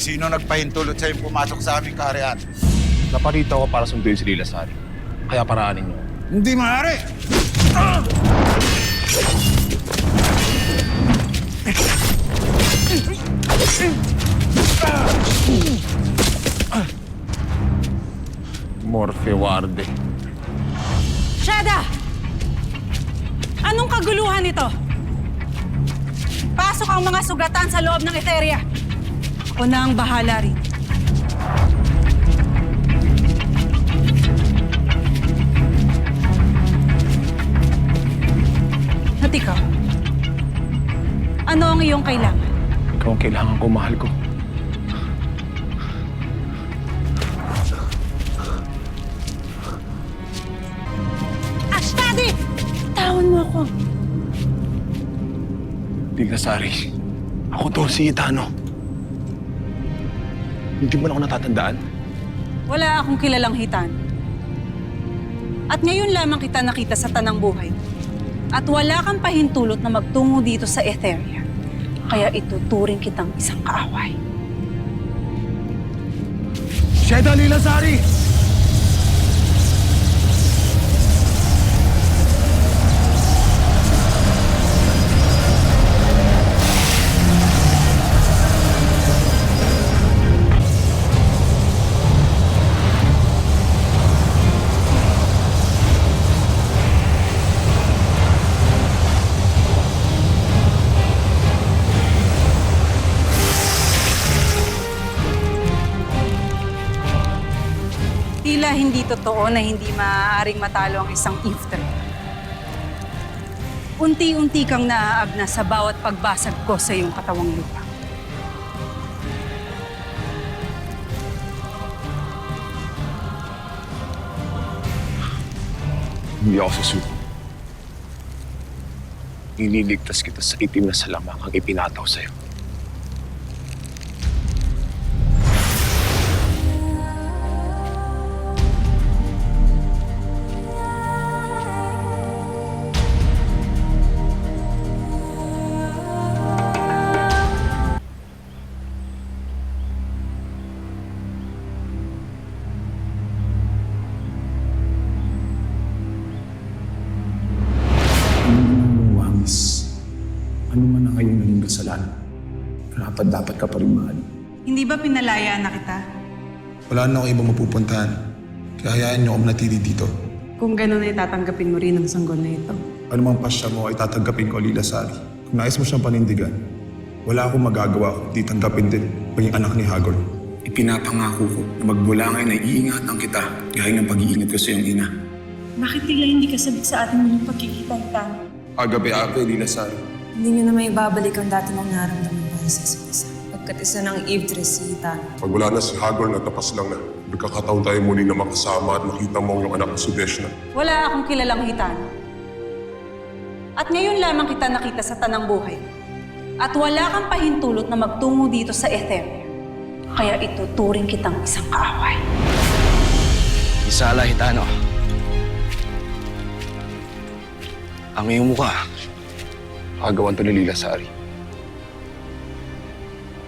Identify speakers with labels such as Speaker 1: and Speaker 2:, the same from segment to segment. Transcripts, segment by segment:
Speaker 1: Sino nagpahintulot sa'yo pumasok sa aming kaharian?
Speaker 2: Naparito ako para sunduin si Lila Sari. Kaya paraanin niyo.
Speaker 1: Hindi maaari!
Speaker 2: Morphe Warde.
Speaker 3: Shada! Anong kaguluhan ito? Pasok ang mga sugatan sa loob ng Etheria. Ako na ang bahala rin. At ikaw? Ano ang iyong kailangan?
Speaker 2: Ikaw ang kailangan ko, mahal ko.
Speaker 3: Ashtadi! Tawan mo ako.
Speaker 2: Lila Sari, ako to, si Itano. Hindi mo na ako natatandaan?
Speaker 3: Wala akong kilalang hitan. At ngayon lamang kita nakita sa tanang buhay. At wala kang pahintulot na magtungo dito sa Etheria. Kaya ituturing kitang isang kaaway.
Speaker 2: Sheda, Lila Sari!
Speaker 3: Tila hindi totoo na hindi maaaring matalo ang isang Ifrit. Unti-unti kang naaabna sa bawat pagbasag ko sa iyong katawang lupa.
Speaker 2: Hindi ako susuko. Iniligtas kita sa itim na salamang ang ipinataw sa'yo.
Speaker 4: Ano man ang iyong naging kasalanan, dapat ka pa rin mahal.
Speaker 3: Hindi ba pinalaya na kita?
Speaker 4: Wala na akong ibang mapupuntahan. Kaya hayaan niyo ako manatili dito.
Speaker 3: Kung gano'n ay tatanggapin mo rin ang sanggol na ito.
Speaker 4: Ano mang pasya mo ay tatanggapin ko, Lila Sari. Kung nais mo siyang panindigan, wala akong magagawa kundi tanggapin din maging anak ni Hagor. Ipinapangako ko na magmula ngayon ay iingatan kita gaya ng pag-iingat ko sa iyong ina.
Speaker 5: Bakit tila hindi kasabit sa ating muling pagkikita, Hitan?
Speaker 4: Agape-ape, Lila Sari.
Speaker 5: Hindi niyo na may babalik ang dati mong naramdaman para sa isa't isa. Pagkat isa ng Ibdris si Hitan.
Speaker 6: Pag wala na si Hagor, natapas lang na. Magkakataon tayo muli na makasama at makita mo yung anak ng Sudeshna.
Speaker 3: Wala akong kilalang hitan. At ngayon lamang kita nakita sa tanang buhay. At wala kang pahintulot na magtungo dito sa Etheria. Kaya ituturing kitang isang kaaway.
Speaker 2: Isala, Hitano. Ang iyong mukha, kagawan to ni Lila Sari.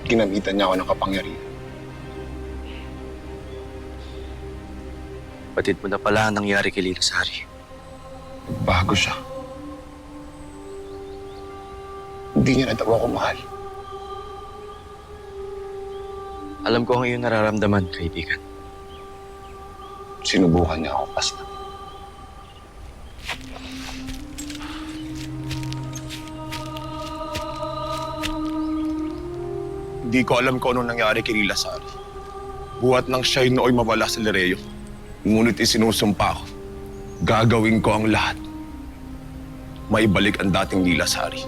Speaker 2: Ginamitan niya ako ng kapangyarihan.
Speaker 7: Batid mo na pala ang nangyari kay Lila Sari.
Speaker 2: Nagbago siya. Hindi niya na daw ako mahal.
Speaker 7: Alam ko ang iyong nararamdaman, kaibigan.
Speaker 2: Sinubukan niya ako basta. Hindi ko alam kung anong nangyari kay Lila Sari. Buhat nang siya'y nooy mawala sa Lereo. Ngunit isinusumpa ko. Gagawin ko ang lahat. Maibalik ang dating Lila Sari.